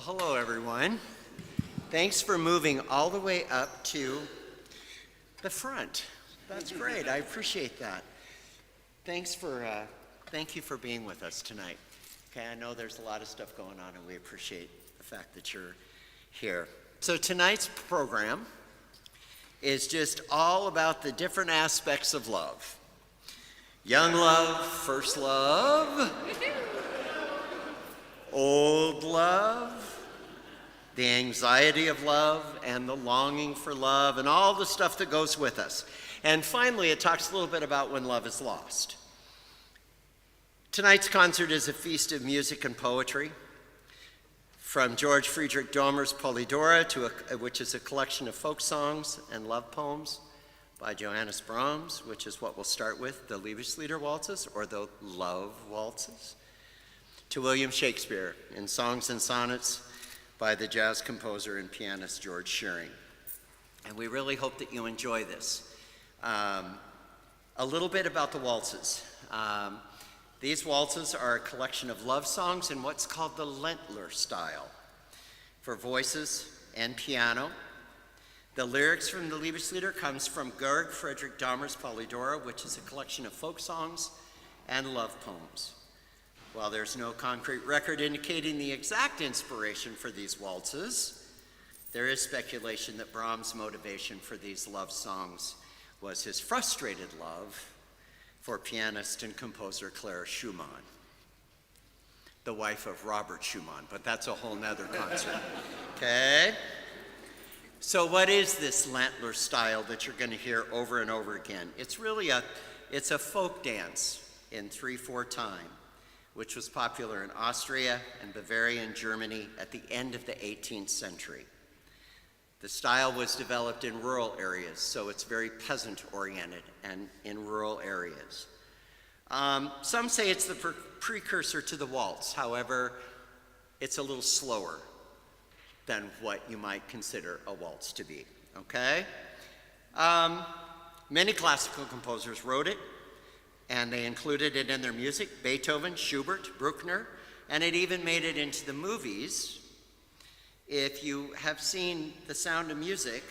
Hello everyone. Thanks for moving all the way up to the front. That's great. I appreciate that. Thank you for being with us tonight. Okay, I know there's a lot of stuff going on, and we appreciate the fact that you're here. So tonight's program is just all about the different aspects of love. Young love, first love, old love, the anxiety of love, and the longing for love, and all the stuff that goes with us. And finally, it talks a little bit about when love is lost. Tonight's concert is a feast of music and poetry, from George Friedrich Dahmer's Polydora, which is a collection of folk songs and love poems by Johannes Brahms, which is what we'll start with, the Liebeslieder waltzes, or the love waltzes, to William Shakespeare in songs and sonnets by the jazz composer and pianist George Shearing. And we really hope that you enjoy this. A little bit about the waltzes. These waltzes are a collection of love songs in what's called the Ländler style, for voices and piano. The lyrics from the Liebeslieder comes from Georg Friedrich Dahmer's Polydora, which is a collection of folk songs and love poems. While there's no concrete record indicating the exact inspiration for these waltzes, there is speculation that Brahms' motivation for these love songs was his frustrated love for pianist and composer Clara Schumann, the wife of Robert Schumann, but that's a whole nother concert. Okay? So what is this Ländler style that you're going to hear over and over again? It's really a folk dance in 3/4 time, which was popular in Austria and Bavaria and Germany at the end of the 18th century. The style was developed in rural areas, so it's very peasant-oriented and in rural areas. Some say it's the precursor to the waltz. However, it's a little slower than what you might consider a waltz to be, okay? Many classical composers wrote it, and they included it in their music: Beethoven, Schubert, Bruckner, and it even made it into the movies. If you have seen The Sound of Music,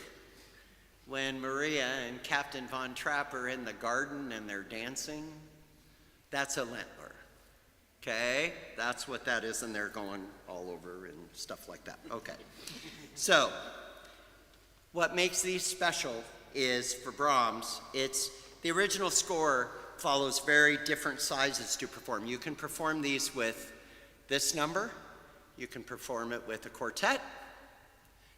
when Maria and Captain Von Trapp are in the garden and they're dancing, that's a Ländler, okay? That's what that is, and they're going all over and stuff like that. Okay, so what makes these special is, for Brahms, it's the original score follows very different sizes to perform. You can perform these with this number, you can perform it with a quartet,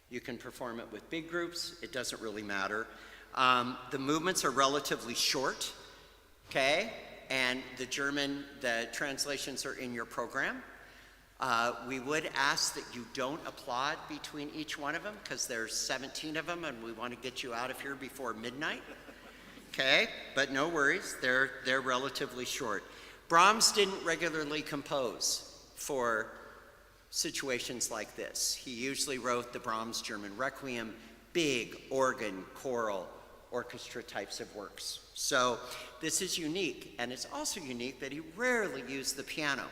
you can perform it with big groups, it doesn't really matter. The movements are relatively short, okay? And the translations are in your program. We would ask that you don't applaud between each one of them, because there's 17 of them and we want to get you out of here before midnight. Okay, but no worries, they're relatively short. Brahms didn't regularly compose for situations like this. He usually wrote the Brahms German Requiem, big organ, choral, orchestra types of works. So this is unique, and it's also unique that he rarely used the piano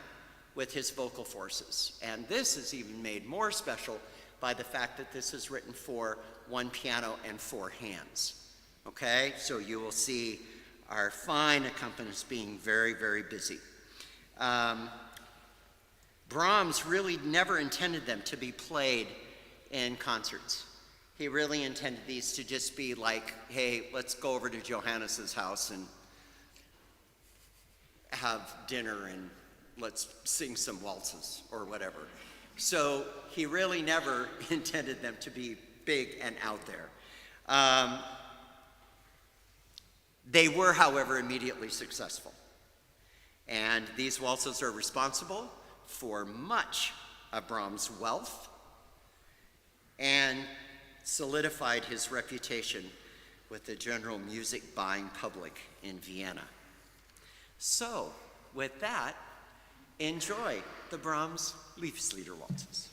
with his vocal forces. And this is even made more special by the fact that this is written for one piano and 4 hands. Okay, so you will see our fine accompanists being very, very busy. Brahms really never intended them to be played in concerts. He really intended these to just be like, hey, let's go over to Johannes's house and have dinner and let's sing some waltzes or whatever. So he really never intended them to be big and out there. They were, however, immediately successful. And these waltzes are responsible for much of Brahms' wealth and solidified his reputation with the general music buying public in Vienna. So, with that, enjoy the Brahms Liebeslieder waltzes.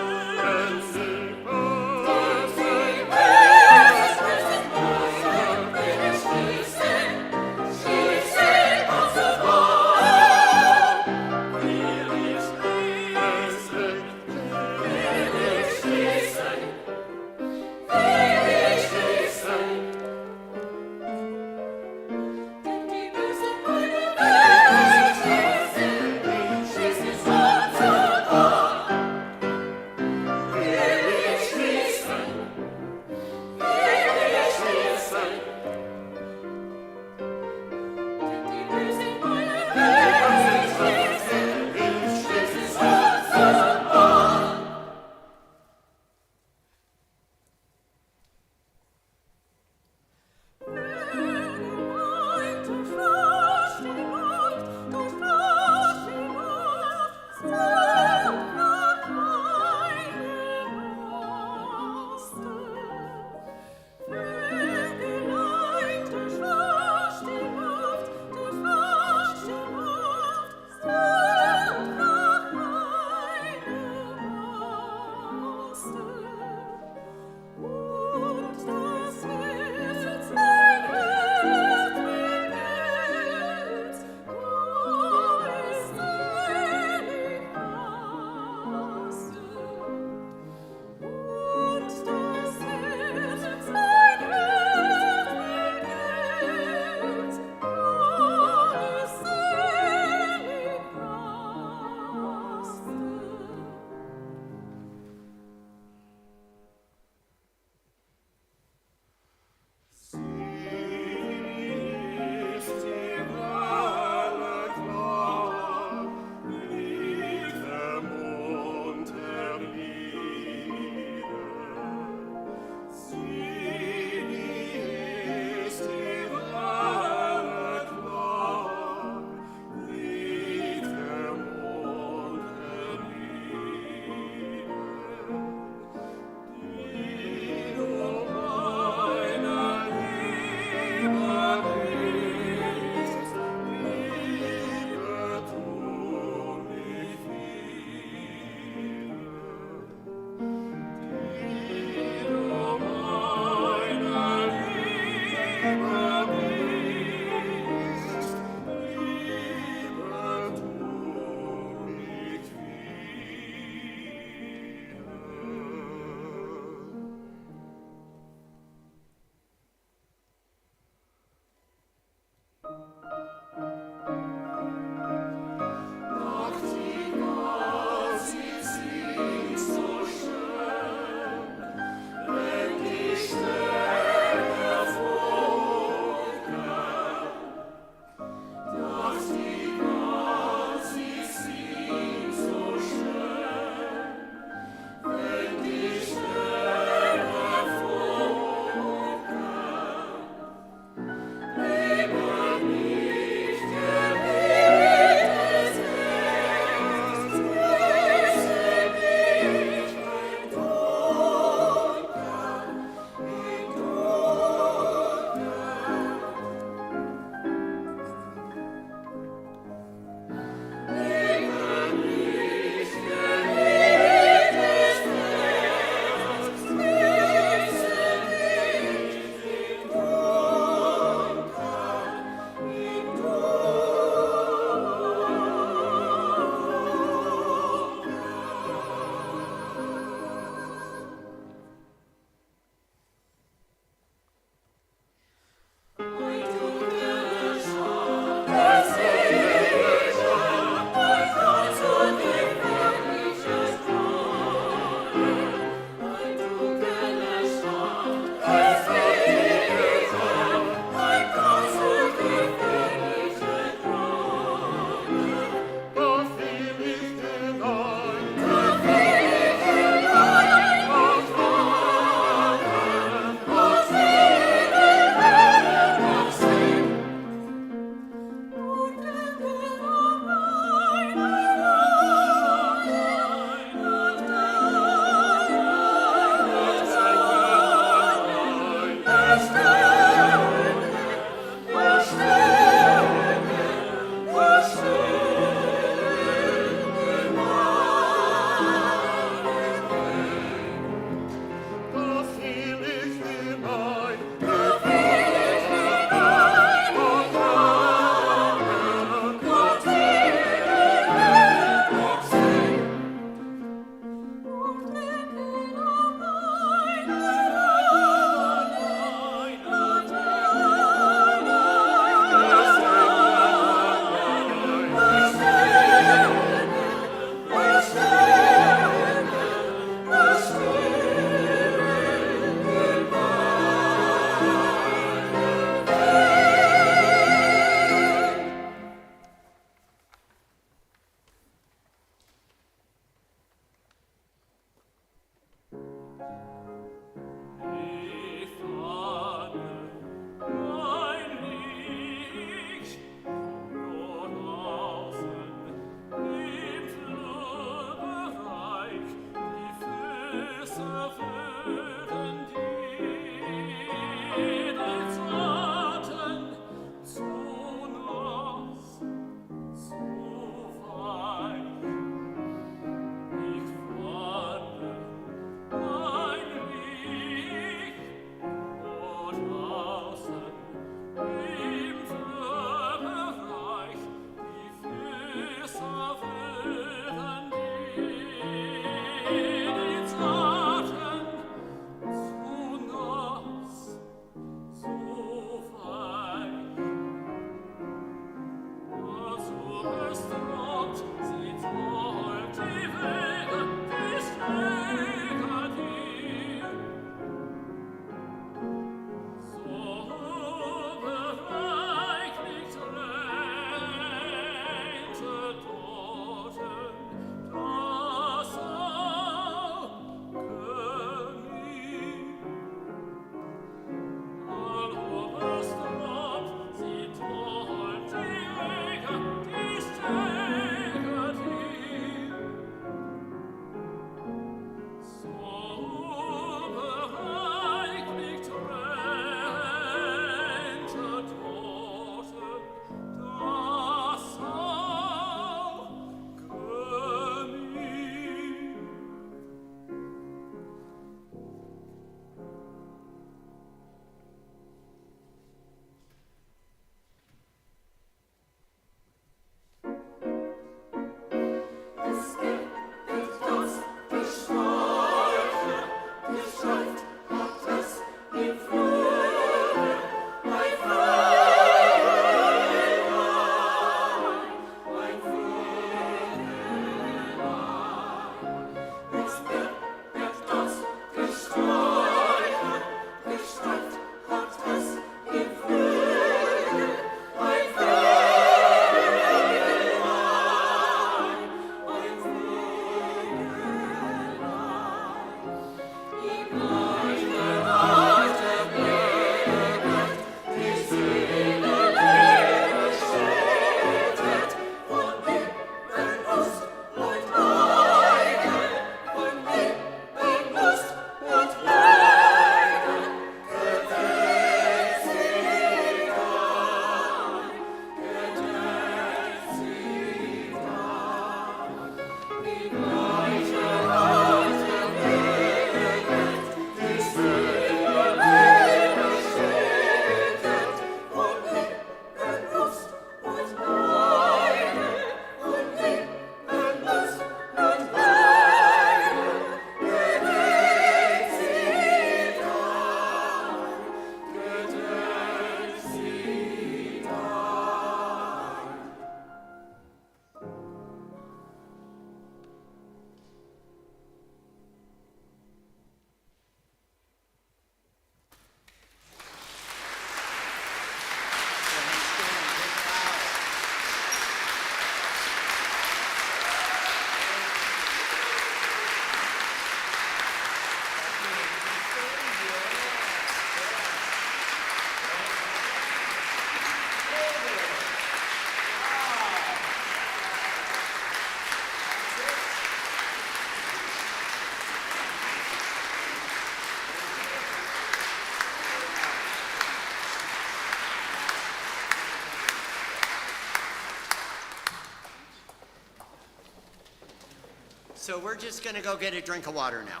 So we're just going to go get a drink of water now.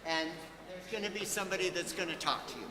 And there's going to be somebody that's going to talk to you.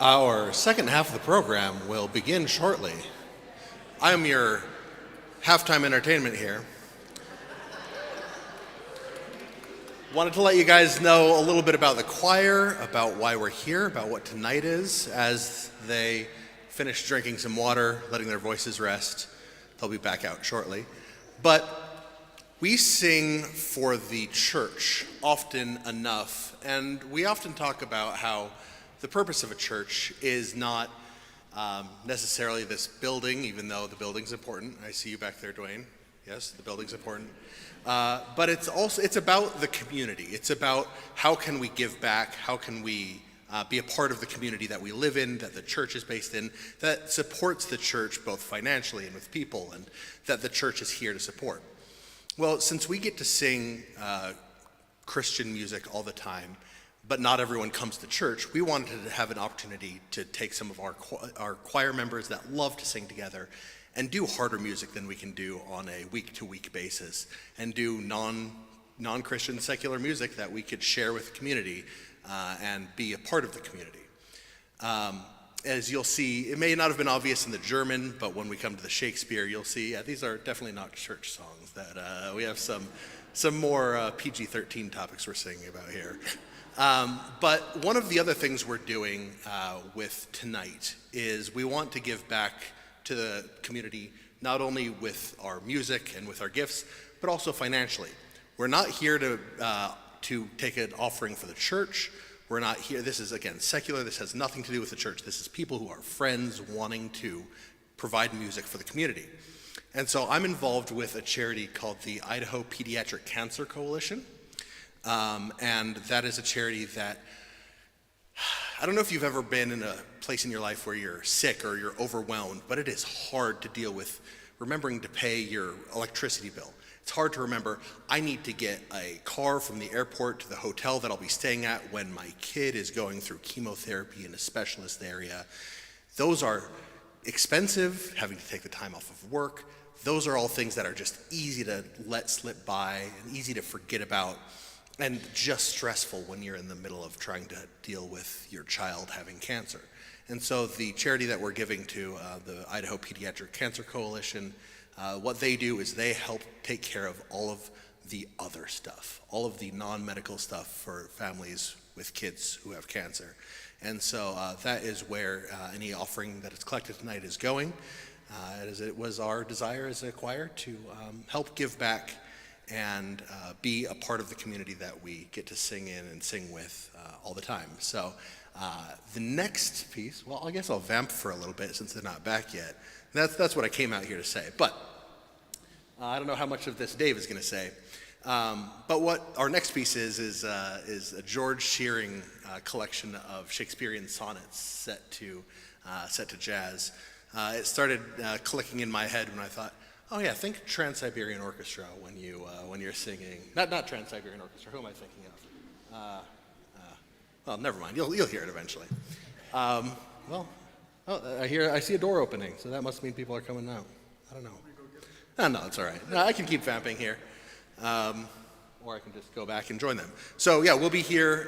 Our second half of the program will begin shortly. I am your halftime entertainment here. Wanted to let you guys know a little bit about the choir, about why we're here, about what tonight is. As they finish drinking some water, letting their voices rest, they'll be back out shortly. But we sing for the church often enough, and we often talk about how the purpose of a church is not necessarily this building, even though the building's important. I see you back there, Dwayne. Yes, the building's important. But it's about the community. It's about how can we give back, how can we be a part of the community that we live in, that the church is based in, that supports the church both financially and with people, and that the church is here to support. Well, since we get to sing Christian music all the time, but not everyone comes to church, we wanted to have an opportunity to take some of our choir members that love to sing together and do harder music than we can do on a week-to-week basis, and do non-Christian secular music that we could share with the community and be a part of the community. As you'll see, it may not have been obvious in the German, but when we come to the Shakespeare, you'll see these are definitely not church songs. That we have some more PG-13 topics we're singing about here. But one of the other things we're doing with tonight is we want to give back to the community, not only with our music and with our gifts, but also financially. We're not here to take an offering for the church. We're not here, this is again secular, this has nothing to do with the church. This is people who are friends wanting to provide music for the community. And so I'm involved with a charity called the Idaho Pediatric Cancer Coalition. And that is a charity that, I don't know if you've ever been in a place in your life where you're sick or you're overwhelmed, but it is hard to deal with remembering to pay your electricity bill. It's hard to remember, I need to get a car from the airport to the hotel that I'll be staying at when my kid is going through chemotherapy in a specialist area. Those are expensive, having to take the time off of work. Those are all things that are just easy to let slip by and easy to forget about, and just stressful when you're in the middle of trying to deal with your child having cancer. And so the charity that we're giving to, the Idaho Pediatric Cancer Coalition, what they do is they help take care of all of the other stuff, all of the non-medical stuff for families with kids who have cancer. And so that is where any offering that is collected tonight is going, as it was our desire as a choir to help give back and be a part of the community that we get to sing in and sing with all the time. So the next piece, well, I guess I'll vamp for a little bit since they're not back yet. That's what I came out here to say. But I don't know how much of this Dave is going to say. But what our next piece is a George Shearing collection of Shakespearean sonnets set to jazz. It started clicking in my head when I thought, oh yeah, think Trans-Siberian Orchestra when you're singing. Not Trans-Siberian Orchestra. Who am I thinking of? Well, never mind. You'll hear it eventually. I see a door opening, so that must mean people are coming out. I don't know. No, it's all right. No, I can keep vamping here, or I can just go back and join them. So yeah, we'll be here.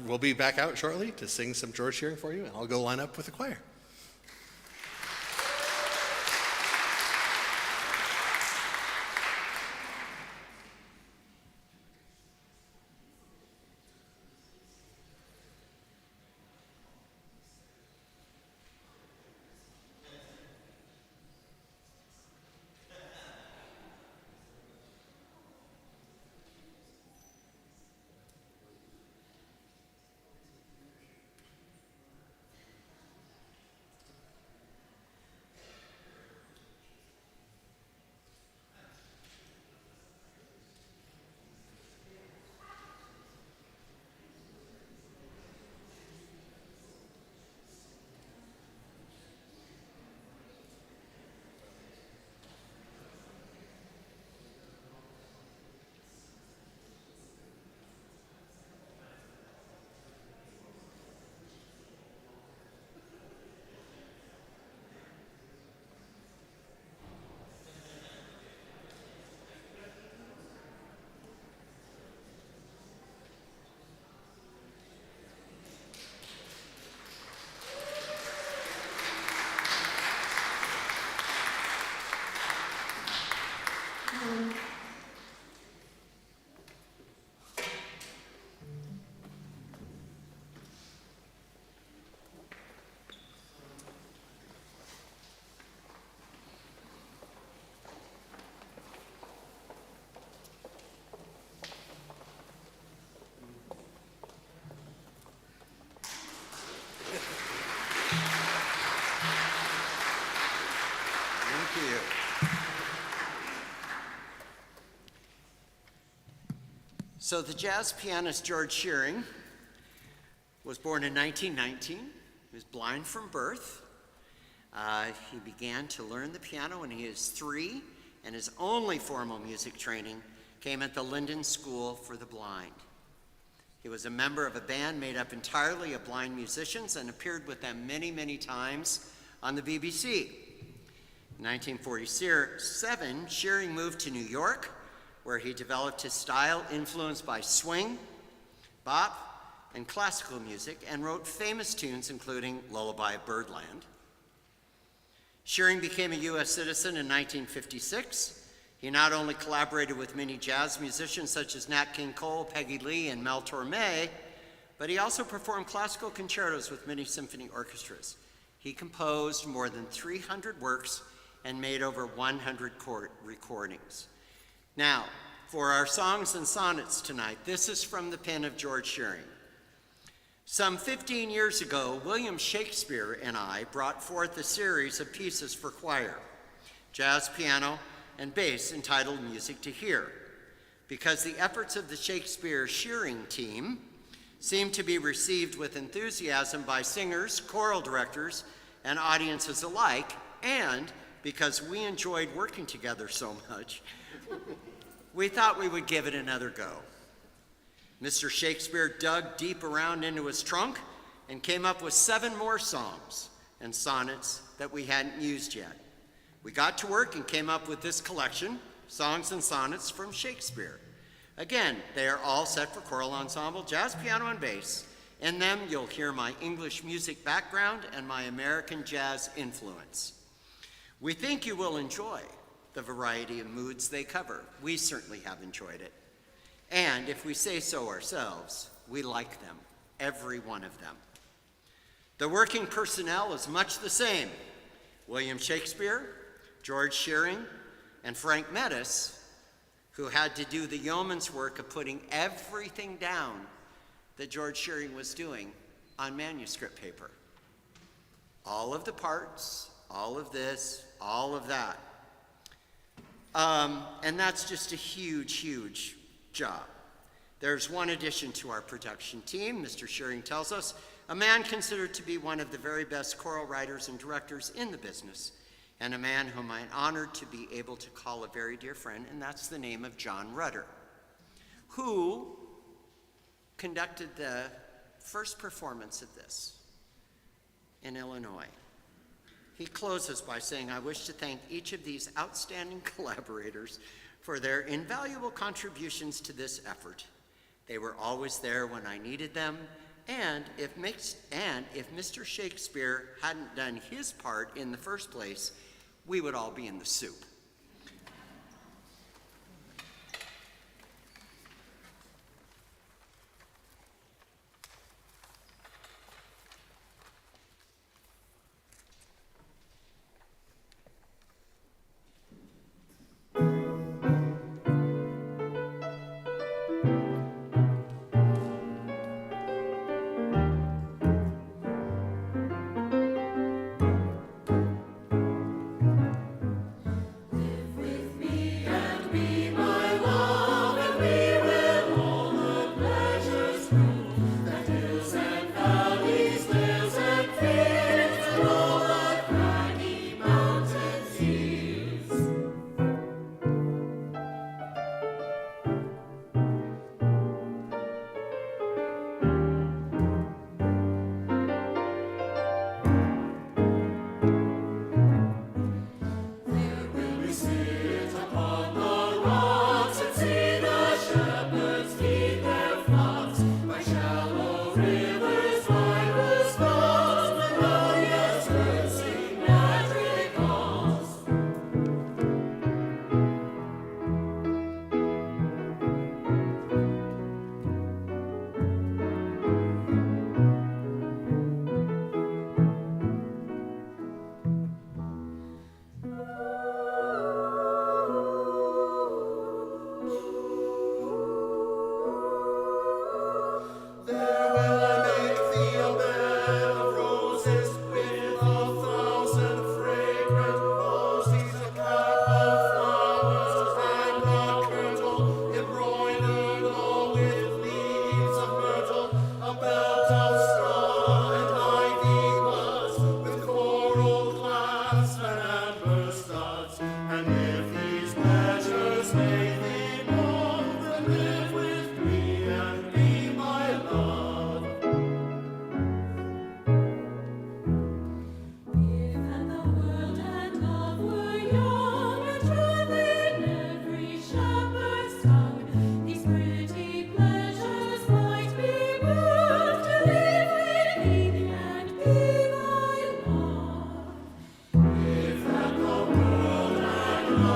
We'll be back out shortly to sing some George Shearing for you, and I'll go line up with the choir. you. So the jazz pianist George Shearing was born in 1919. He was blind from birth. He began to learn the piano when he was 3, and his only formal music training came at the Linden School for the Blind. He was a member of a band made up entirely of blind musicians and appeared with them many, many times on the BBC. In 1947, Shearing moved to New York, where he developed his style influenced by swing, bop, and classical music, and wrote famous tunes including Lullaby of Birdland. Shearing became a U.S. citizen in 1956. He not only collaborated with many jazz musicians such as Nat King Cole, Peggy Lee, and Mel Torme, but he also performed classical concertos with many symphony orchestras. He composed more than 300 works and made over 100 recordings. Now, for our songs and sonnets tonight, this is from the pen of George Shearing. Some 15 years ago, William Shakespeare and I brought forth a series of pieces for choir, jazz piano, and bass entitled Music to Hear. Because the efforts of the Shakespeare-Shearing team seemed to be received with enthusiasm by singers, choral directors, and audiences alike, and because we enjoyed working together so much, we thought we would give it another go. Mr. Shakespeare dug deep around into his trunk and came up with 7 more songs and sonnets that we hadn't used yet. We got to work and came up with this collection, Songs and Sonnets from Shakespeare. Again, they are all set for choral ensemble, jazz, piano, and bass. In them, you'll hear my English music background and my American jazz influence. We think you will enjoy the variety of moods they cover. We certainly have enjoyed it. And if we say so ourselves, we like them, every one of them. The working personnel is much the same. William Shakespeare, George Shearing, and Frank Metis, who had to do the yeoman's work of putting everything down that George Shearing was doing on manuscript paper. All of the parts, all of this, all of that. And that's just a huge, huge job. There's one addition to our production team. Mr. Shearing tells us, a man considered to be one of the very best choral writers and directors in the business, and a man whom I'm honored to be able to call a very dear friend, and that's the name of John Rudder, who conducted the first performance of this in Illinois. He closes by saying, I wish to thank each of these outstanding collaborators for their invaluable contributions to this effort. They were always there when I needed them, and if Mr. Shakespeare hadn't done his part in the first place, we would all be in the soup. first thoughts, and if these pleasures make thee bold, then live with me and be my love. If and the world and love were young and true in every shepherd's tongue, these pretty pleasures might be moved to live with thee and be my love. If and the world and love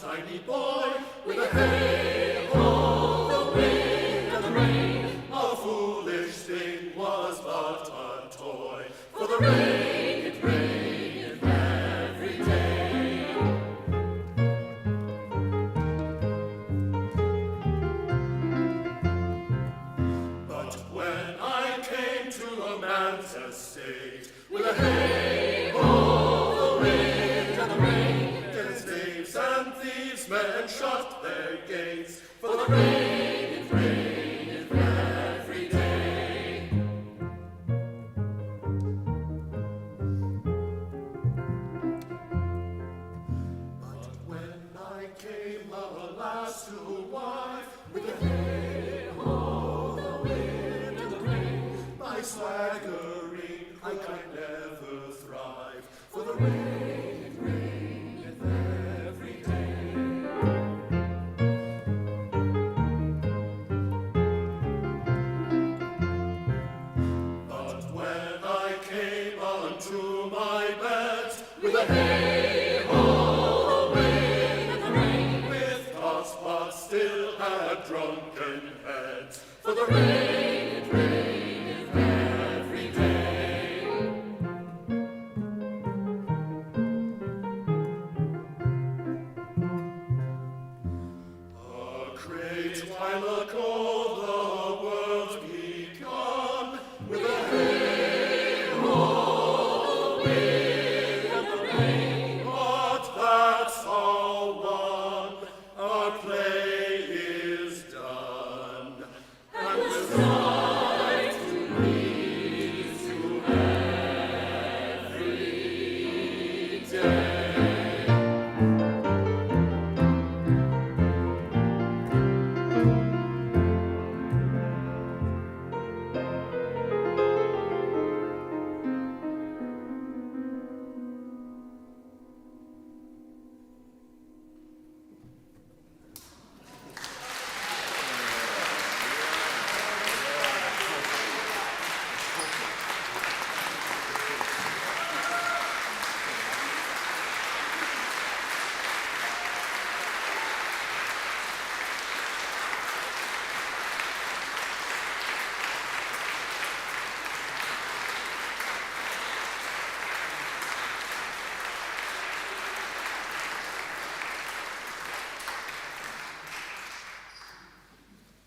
tiny boy with a hey-ho, the wind and the rain. A foolish thing was but a toy, for the rain, it rained every day. But when I came to a man's estate with a hey-ho, the wind and the rain, then knaves and thieves men shut their gates, for the rain, it rained every day. But when I came, alas, to a wife with a hey-ho, the wind and the rain, by swaggering I could never thrive, for the rain, it raineth every day. But when I came unto my bed with a hey-ho, the wind and the rain, with thoughts but still had drunken heads, for the rain, it raineth every day. A great while ago the world begun with a hey-ho, the wind and the rain. But that's all one, our play is done, and we'll strive to please you every day.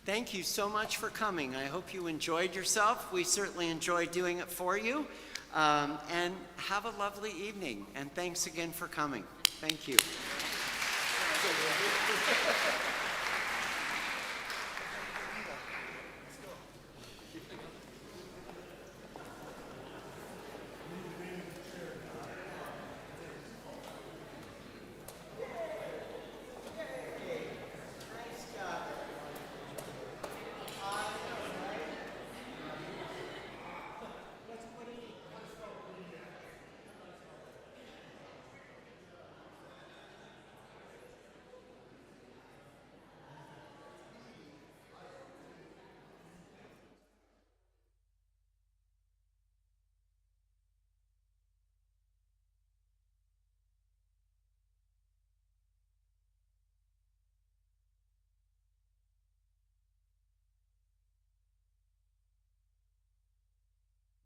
Thank you so much for coming. I hope you enjoyed yourself. We certainly enjoyed doing it for you. And have a lovely evening. And thanks again for coming. Thank you.